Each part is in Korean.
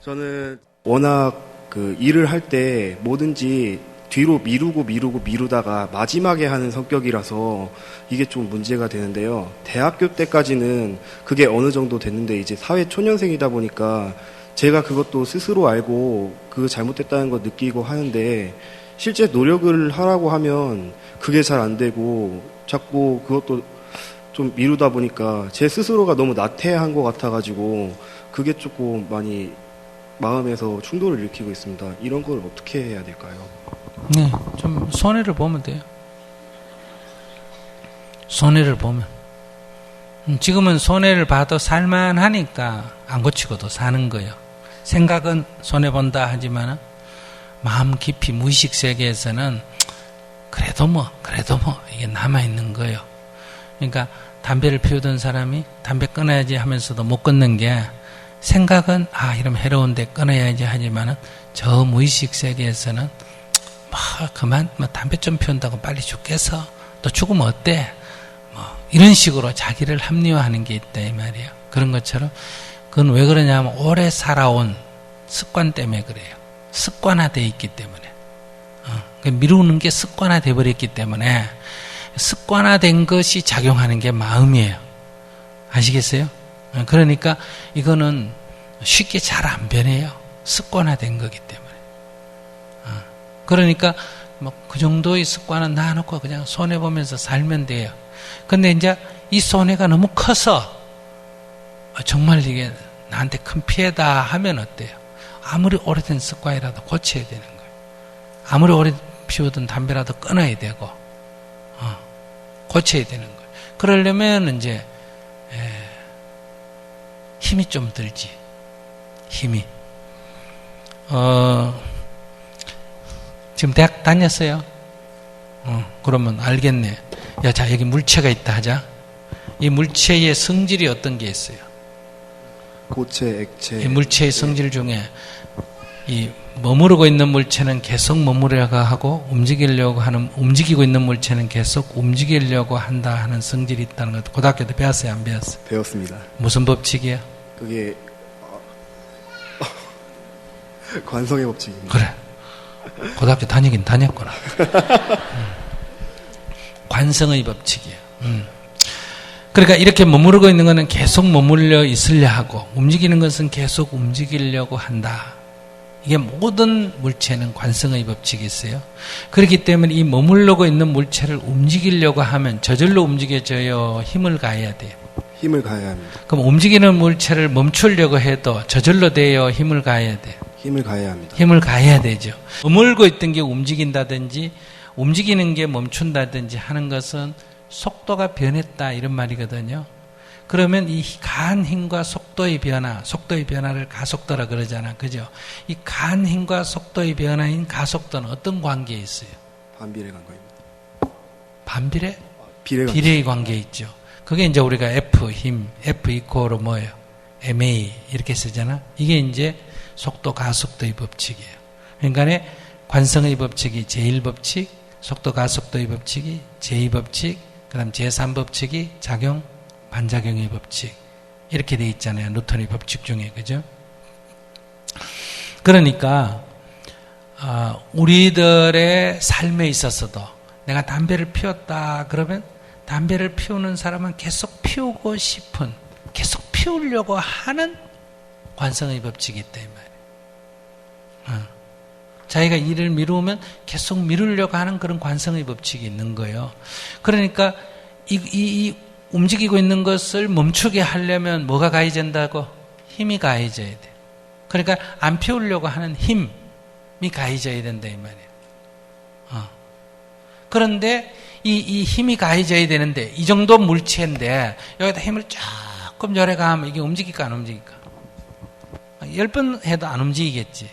저는 워낙 그 일을 할 때 뭐든지 뒤로 미루다가 마지막에 하는 성격이라서 이게 좀 문제가 되는데요. 대학교 때까지는 그게 어느 정도 됐는데 이제 사회 초년생이다 보니까 제가 그것도 스스로 알고 그 잘못됐다는 거 느끼고 하는데 실제 노력을 하라고 하면 그게 잘 안 되고 자꾸 그것도 좀 미루다 보니까 제 스스로가 너무 나태한 것 같아가지고 그게 조금 많이 마음에서 충돌을 일으키고 있습니다. 이런 걸 어떻게 해야 될까요? 네, 좀 손해를 보면 돼요. 손해를 보면. 지금은 손해를 봐도 살만하니까 안 고치고도 사는 거예요. 생각은 손해본다 하지만 마음 깊이 무의식 세계에서는 그래도 뭐 이게 남아있는 거예요. 그러니까 담배를 피우던 사람이 담배 끊어야지 하면서도 못 끊는 게 생각은 이러면 해로운데 끊어야지 하지만은 저 무의식 세계에서는 그만 담배 좀 피운다고 빨리 죽겠어. 또 죽으면 어때? 이런 식으로 자기를 합리화하는 게 있다 이 말이에요. 그런 것처럼 그건 왜 그러냐면 오래 살아온 습관 때문에 그래요. 습관화되어 있기 때문에. 미루는 게 습관화돼 버렸기 때문에 습관화된 것이 작용하는 게 마음이에요. 아시겠어요? 그러니까 이거는 쉽게 잘 안 변해요. 습관화된 거기 때문에. 그러니까 그 정도의 습관은 놔놓고 그냥 손해보면서 살면 돼요. 근데 이제 이 손해가 너무 커서 정말 이게 나한테 큰 피해다 하면 어때요? 아무리 오래된 습관이라도 고쳐야 되는 거예요. 아무리 오래 피우던 담배라도 끊어야 되고 고쳐야 되는 거예요. 그러려면 이제 힘이 좀 들지. 힘이. 지금 대학 다녔어요? 그러면 알겠네. 자, 여기 물체가 있다 하자. 이 물체의 성질이 어떤 게 있어요? 고체, 액체. 이 물체의 성질 중에 이 머무르고 있는 물체는 계속 머무르려고 하고 움직이고 있는 물체는 계속 움직이려고 한다 하는 성질이 있다는 것도 고등학교 때 배웠어요? 안 배웠어요? 배웠습니다. 무슨 법칙이에요? 그게 관성의 법칙입니다. 그래. 고등학교 다니긴 다녔구나. 관성의 법칙이에요. 그러니까 이렇게 머무르고 있는 것은 계속 머물러 있으려 하고 움직이는 것은 계속 움직이려고 한다. 이게 모든 물체는 관성의 법칙이 있어요. 그렇기 때문에 이 머무르고 있는 물체를 움직이려고 하면 저절로 움직여져요? 힘을 가해야 돼요? 힘을 가해야 합니다. 그럼 움직이는 물체를 멈추려고 해도 저절로 돼요? 힘을 가해야 돼요? 힘을 가해야 합니다. 힘을 가해야 되죠. 머물고 있던 게 움직인다든지 움직이는 게 멈춘다든지 하는 것은 속도가 변했다 이런 말이거든요. 그러면 이 가한 힘과 속도의 변화를 가속도라 그러잖아. 그죠? 이 가한 힘과 속도의 변화인 가속도는 어떤 관계에 있어요? 반비례 관계입니다. 반비례? 비례 비례의 관계에 있죠. 그게 이제 우리가 F 힘, F 이코로 뭐예요? MA 이렇게 쓰잖아. 이게 이제 속도 가속도의 법칙이에요. 그러니까 관성의 법칙이 제1법칙, 속도 가속도의 법칙이 제2법칙, 그 다음 제3법칙이 작용, 반작용의 법칙. 이렇게 돼 있잖아요. 뉴턴의 법칙 중에. 그죠? 그러니까, 우리들의 삶에 있어서도 내가 담배를 피웠다 그러면 담배를 피우는 사람은 계속 피우고 싶은, 계속 피우려고 하는 관성의 법칙이 있다, 이 말이에요. 자기가 일을 미루면 계속 미루려고 하는 그런 관성의 법칙이 있는 거예요. 그러니까 이 움직이고 있는 것을 멈추게 하려면 뭐가 가해진다고? 힘이 가해져야 돼. 그러니까 안 피우려고 하는 힘이 가해져야 된다 이 말이에요. 그런데 이 힘이 가해져야 되는데 이 정도 물체인데 여기다 힘을 조금 열어가면 이게 움직일까 안 움직일까? 10번 해도 안 움직이겠지.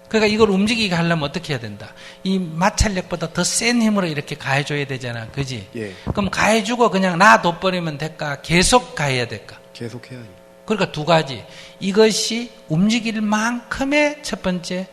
그러니까 이걸 움직이게 하려면 어떻게 해야 된다? 이 마찰력보다 더 센 힘으로 이렇게 가해줘야 되잖아. 그지? 예. 그럼 가해주고 그냥 놔둬버리면 될까? 계속 가해야 될까? 계속 해야 합니다. 그러니까 두 가지. 이것이 움직일 만큼의 첫 번째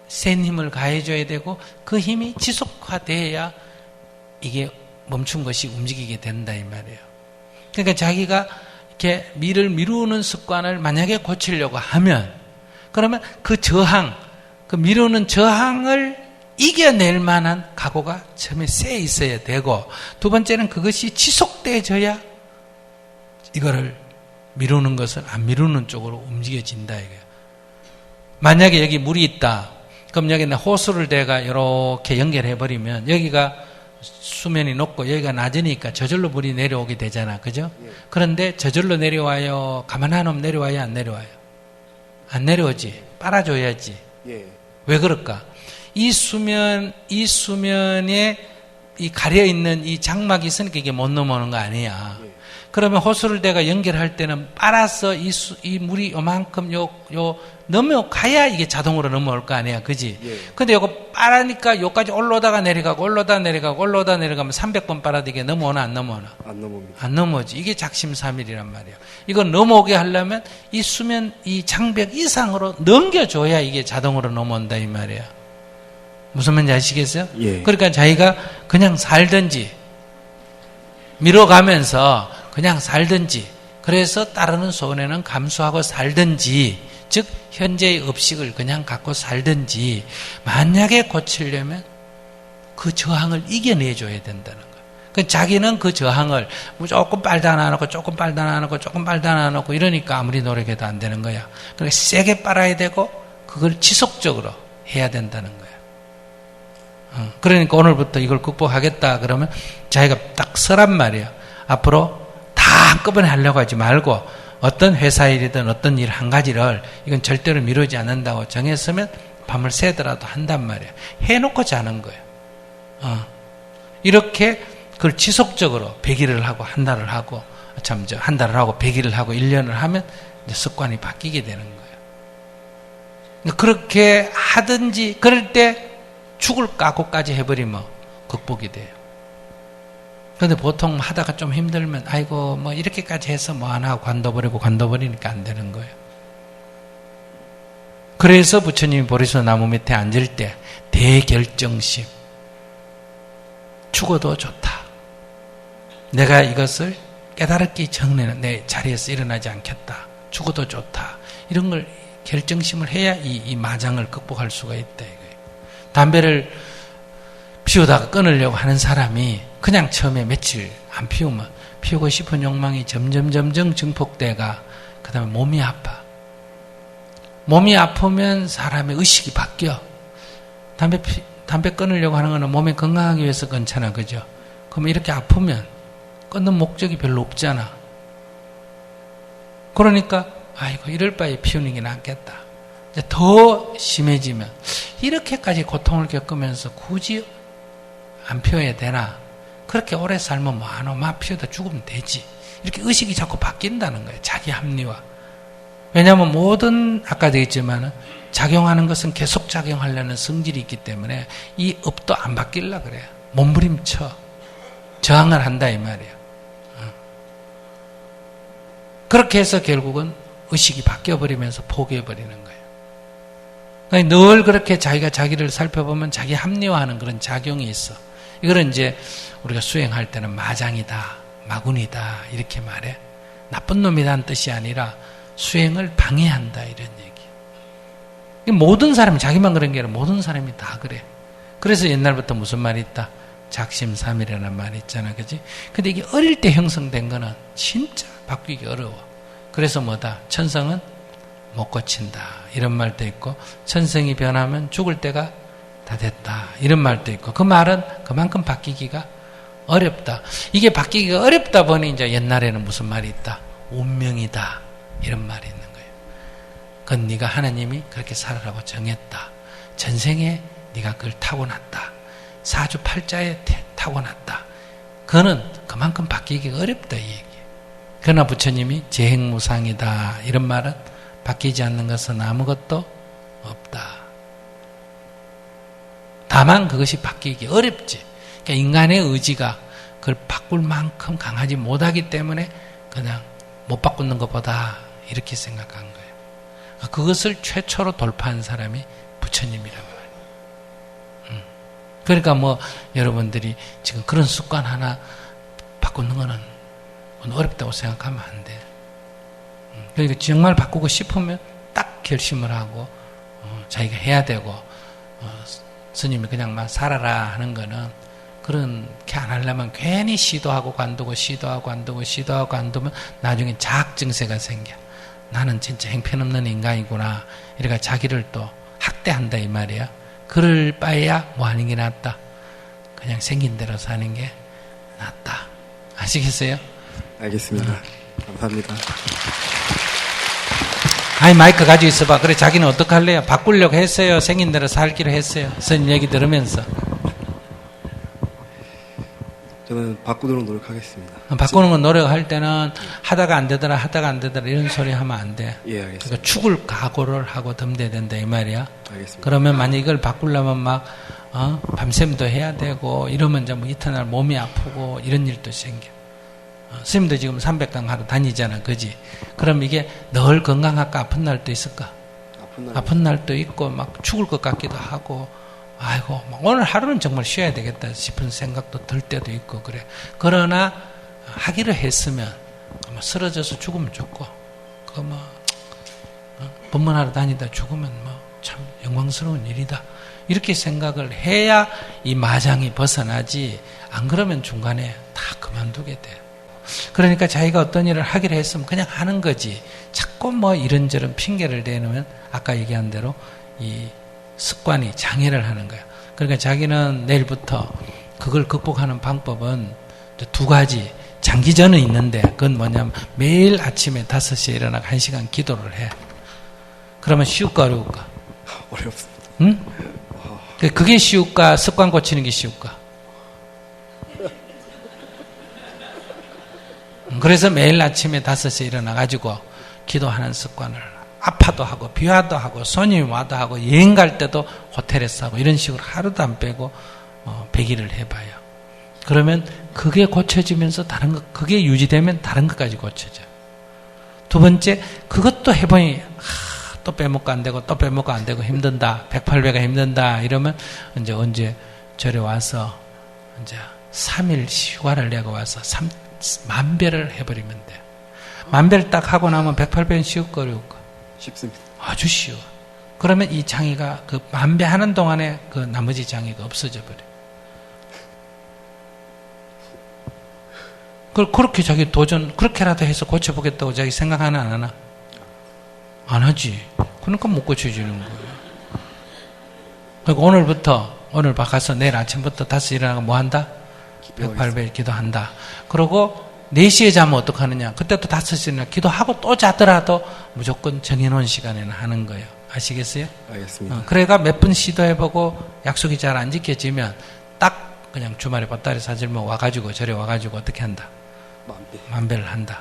센 힘을 가해줘야 되고 그 힘이 지속화돼야 이게 멈춘 것이 움직이게 된다 이 말이에요. 그러니까 자기가 이렇게 미루는 습관을 만약에 고치려고 하면 그러면 그 저항, 그 미루는 저항을 이겨낼 만한 각오가 처음에 세 있어야 되고, 두 번째는 그것이 지속돼져야 이거를 미루는 것을 안 미루는 쪽으로 움직여진다 이거예요. 만약에 여기 물이 있다. 그럼 여기는 호수를 내가 이렇게 연결해 버리면 여기가 수면이 높고 여기가 낮으니까 저절로 물이 내려오게 되잖아. 그죠? 그런데 저절로 내려와요? 가만 안 놓으면 내려와요? 안 내려와요? 안 내려오지. 빨아줘야지. 예. 왜 그럴까? 이 수면에 이 가려있는 이 장막이 있으니까 이게 못 넘어오는 거 아니야. 그러면 호수를 내가 연결할 때는 빨아서 이 물이 요만큼 넘어가야 이게 자동으로 넘어올 거 아니야. 그지? 예. 근데 요거 빨으니까 요까지 올라오다가 내려가고 올라오다 내려가고 올라오다 내려가면 300번 빨아도 이게 넘어오나 안 넘어오나? 안 넘어옵니다. 안 넘어오지. 이게 작심삼일이란 말이에요. 이거 넘어오게 하려면 이 수면, 이 장벽 이상으로 넘겨줘야 이게 자동으로 넘어온다 이 말이에요. 무슨 말인지 아시겠어요? 예. 그러니까 자기가 그냥 살든지 밀어가면서 그냥 살든지, 그래서 따르는 손해는 감수하고 살든지, 즉 현재의 업식을 그냥 갖고 살든지, 만약에 고치려면 그 저항을 이겨내줘야 된다는 거예요. 그 자기는 그 저항을 조금 빨다 놔놓고 조금 빨다 놔놓고 조금 빨다 놔놓고 이러니까 아무리 노력해도 안 되는 거야. 그러니까 세게 빨아야 되고 그걸 지속적으로 해야 된다는 거야. 그러니까 오늘부터 이걸 극복하겠다 그러면 자기가 딱 서란 말이에요. 앞으로 다 한꺼번에 하려고 하지 말고 어떤 회사 일이든 어떤 일 한 가지를 이건 절대로 미루지 않는다고 정했으면 밤을 새더라도 한단 말이에요. 해놓고 자는 거예요. 이렇게 그걸 지속적으로 100일을 하고 한 달을 하고 한 달을 하고 100일을 하고 1년을 하면 이제 습관이 바뀌게 되는 거예요. 그렇게 하든지 그럴 때 죽을 각오까지 해버리면 극복이 돼요. 그런데 보통 하다가 좀 힘들면 아이고 뭐 이렇게까지 해서 뭐 안 하고 관둬버리니까 안 되는 거예요. 그래서 부처님이 보리수 나무 밑에 앉을 때 대결정심, 죽어도 좋다. 내가 이것을 깨달았기 전에는 내 자리에서 일어나지 않겠다. 죽어도 좋다. 이런 걸 결정심을 해야 이 마장을 극복할 수가 있다. 담배를 피우다가 끊으려고 하는 사람이 그냥 처음에 며칠 안 피우면 피우고 싶은 욕망이 점점 증폭돼가 그 다음에 몸이 아파. 몸이 아프면 사람의 의식이 바뀌어. 담배 끊으려고 하는 거는 몸에 건강하기 위해서 끊잖아. 그죠? 그러면 이렇게 아프면 끊는 목적이 별로 없잖아. 그러니까 아이고 이럴 바에 피우는 게 낫겠다. 이제 더 심해지면 이렇게까지 고통을 겪으면서 굳이 안 피워야 되나? 그렇게 오래 살면 뭐하노? 막 피우다 죽으면 되지. 이렇게 의식이 자꾸 바뀐다는 거예요. 자기 합리화. 왜냐하면 모든 아까도 했지만 작용하는 것은 계속 작용하려는 성질이 있기 때문에 이 업도 안 바뀌려고 그래요. 몸부림쳐 저항을 한다 이 말이에요. 그렇게 해서 결국은 의식이 바뀌어버리면서 포기해버리는 거예요. 그러니까 늘 그렇게 자기가 자기를 살펴보면 자기 합리화하는 그런 작용이 있어. 이거는 이제 우리가 수행할 때는 마장이다, 마군이다 이렇게 말해. 나쁜 놈이라는 뜻이 아니라 수행을 방해한다 이런 얘기. 모든 사람이 자기만 그런 게 아니라 모든 사람이 다 그래. 그래서 옛날부터 무슨 말이 있다? 작심삼일이라는 말이 있잖아, 그지? 근데 이게 어릴 때 형성된 거는 진짜 바뀌기 어려워. 그래서 뭐다? 천성은 못 고친다 이런 말도 있고, 천성이 변하면 죽을 때가 다 됐다 이런 말도 있고, 그 말은 그만큼 바뀌기가 어렵다. 이게 바뀌기가 어렵다 보니 이제 옛날에는 무슨 말이 있다? 운명이다 이런 말이 있는 거예요. 그건 네가 하나님이 그렇게 살아라고 정했다. 전생에 네가 그걸 타고났다. 사주팔자에 타고났다. 그거는 그만큼 바뀌기가 어렵다 이 얘기. 그러나 부처님이 재행무상이다 이런 말은 바뀌지 않는 것은 아무것도 없다. 다만 그것이 바뀌기 어렵지. 그러니까 인간의 의지가 그걸 바꿀 만큼 강하지 못하기 때문에 그냥 못 바꾸는 것보다 이렇게 생각한 거예요. 그것을 최초로 돌파한 사람이 부처님이란 말이에요. 그러니까 뭐 여러분들이 지금 그런 습관 하나 바꾸는 거는 어렵다고 생각하면 안 돼. 그러니까 정말 바꾸고 싶으면 딱 결심을 하고 자기가 해야 되고 스님이 그냥 막 살아라 하는 거는 그렇게 안 하려면 괜히 시도하고 관두고 시도하고 관두고 시도하고 관두면 나중에 자학 증세가 생겨. 나는 진짜 형편없는 인간이구나. 이래가 자기를 또 학대한다 이 말이야. 그럴 바에야 뭐 하는 게 낫다. 그냥 생긴 대로 사는 게 낫다. 아시겠어요? 알겠습니다. 감사합니다. 아니 마이크 가지고 있어봐. 그래 자기는 어떡할래요? 바꾸려고 했어요? 생긴 대로 살기로 했어요? 스님 얘기 들으면서. 저는 바꾸도록 노력하겠습니다. 바꾸는 건 노력할 때는 하다가 안 되더라 이런 소리 하면 안 돼. 예, 알겠습니다. 그러니까 죽을 각오를 하고 덤벼야 된다 이 말이야. 알겠습니다. 그러면 만약 이걸 바꾸려면 막 밤샘도 해야 되고 이러면 이제 뭐 이튿날 몸이 아프고 이런 일도 생겨. 스님도 지금 300강 하러 다니잖아, 그지? 그럼 이게 늘 건강할까 아픈 날도 있을까? 아픈 날도 있고 막 죽을 것 같기도 하고. 아이고, 오늘 하루는 정말 쉬어야 되겠다 싶은 생각도 들 때도 있고, 그래. 그러나, 하기로 했으면, 쓰러져서 죽으면 좋고, 법문하러 다니다 죽으면 참 영광스러운 일이다. 이렇게 생각을 해야 이 마장이 벗어나지, 안 그러면 중간에 다 그만두게 돼. 그러니까 자기가 어떤 일을 하기로 했으면 그냥 하는 거지. 자꾸 이런저런 핑계를 대놓으면, 아까 얘기한 대로, 이 습관이 장애를 하는 거야. 그러니까 자기는 내일부터 그걸 극복하는 방법은 두 가지. 장기전은 있는데 그건 뭐냐면 매일 아침에 5시에 일어나 1시간 기도를 해. 그러면 쉬울까 어려울까? 어렵습니다. 응? 그게 쉬울까? 습관 고치는 게 쉬울까? 그래서 매일 아침에 5시에 일어나가지고 기도하는 습관을 아파도 하고 비와도 하고 손님이 와도 하고 여행 갈 때도 호텔에서 하고 이런 식으로 하루도 안 빼고 100일을 해봐요. 그러면 그게 고쳐지면서 다른 것, 그게 유지되면 다른 것까지 고쳐져요. 두 번째, 그것도 해보니 또 빼먹고 안 되고 또 빼먹고 안 되고 힘든다. 108배가 힘든다. 이러면 이제 언제 절에 와서 이제 3일 휴가를 내고 와서 10,000배를 해버리면 돼. 10,000배를 딱 하고 나면 108배는 쉬울까 어려울까? 쉽습니다. 아주 쉬워. 그러면 이 장애가 그 10,000배 하는 동안에 그 나머지 장애가 없어져 버려. 그걸 그렇게 자기 도전, 그렇게라도 해서 고쳐보겠다고 자기 생각하나 안 하나? 안 하지. 그러니까 못 고쳐지는 거예요. 그러니까 오늘 가서 내일 아침부터 5시 일어나고 뭐 한다? 108배 기도한다. 그러고 4시에 자면 어떡하느냐? 그때도 5시나 기도하고 또 자더라도 무조건 정해놓은 시간에는 하는 거예요. 아시겠어요? 알겠습니다. 그래가 몇 번 시도해보고 약속이 잘 안 지켜지면 딱 그냥 주말에 보따리 사들면 와가지고 절에 와가지고 어떻게 한다? 10,000배를 한다.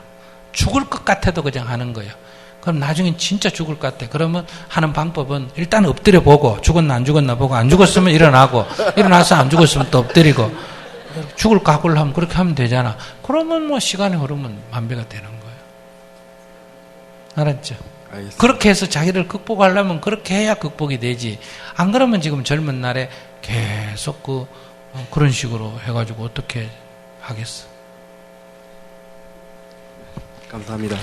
죽을 것 같아도 그냥 하는 거예요. 그럼 나중에 진짜 죽을 것 같아. 그러면 하는 방법은 일단 엎드려 보고 죽었나 안 죽었나 보고 안 죽었으면 일어나고 일어나서 안 죽었으면 또 엎드리고 죽을 각오를 하면 그렇게 하면 되잖아. 그러면 시간이 흐르면 10,000배가 되는 거예요. 알았죠? 알겠습니다. 그렇게 해서 자기를 극복하려면 그렇게 해야 극복이 되지. 안 그러면 지금 젊은 날에 계속 그런 식으로 해가지고 어떻게 하겠어? 감사합니다.